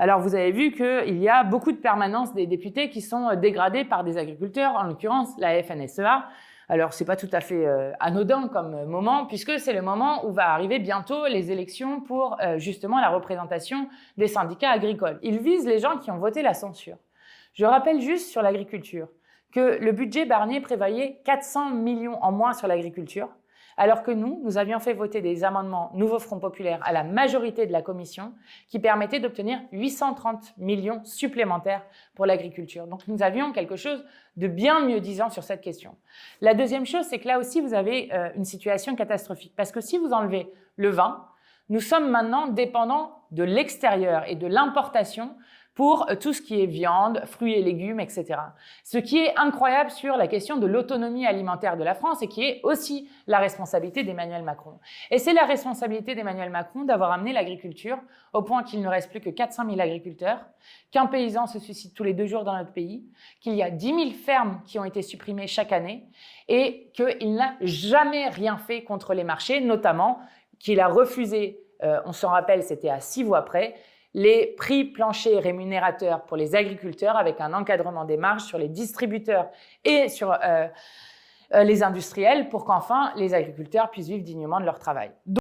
Alors, vous avez vu qu'il y a beaucoup de permanences des députés qui sont dégradées par des agriculteurs, en l'occurrence la FNSEA. Alors, c'est pas tout à fait anodin comme moment, puisque c'est le moment où va arriver bientôt les élections pour justement la représentation des syndicats agricoles. Ils visent les gens qui ont voté la censure. Je rappelle juste sur l'agriculture que le budget Barnier prévoyait 400 millions en moins sur l'agriculture, alors que nous avions fait voter des amendements Nouveau Front Populaire à la majorité de la commission qui permettaient d'obtenir 830 millions supplémentaires pour l'agriculture. Donc nous avions quelque chose de bien mieux disant sur cette question. La deuxième chose, c'est que là aussi vous avez une situation catastrophique, parce que si vous enlevez le vin, nous sommes maintenant dépendants de l'extérieur et de l'importation pour tout ce qui est viande, fruits et légumes, etc. Ce qui est incroyable sur la question de l'autonomie alimentaire de la France et qui est aussi la responsabilité d'Emmanuel Macron. Et c'est la responsabilité d'Emmanuel Macron d'avoir amené l'agriculture au point qu'il ne reste plus que 400 000 agriculteurs, qu'un paysan se suicide tous les 2 jours dans notre pays, qu'il y a 10 000 fermes qui ont été supprimées chaque année et qu'il n'a jamais rien fait contre les marchés, notamment qu'il a refusé, on s'en rappelle, c'était à 6 voix près, les prix planchers rémunérateurs pour les agriculteurs avec un encadrement des marges sur les distributeurs et sur les industriels pour qu'enfin les agriculteurs puissent vivre dignement de leur travail.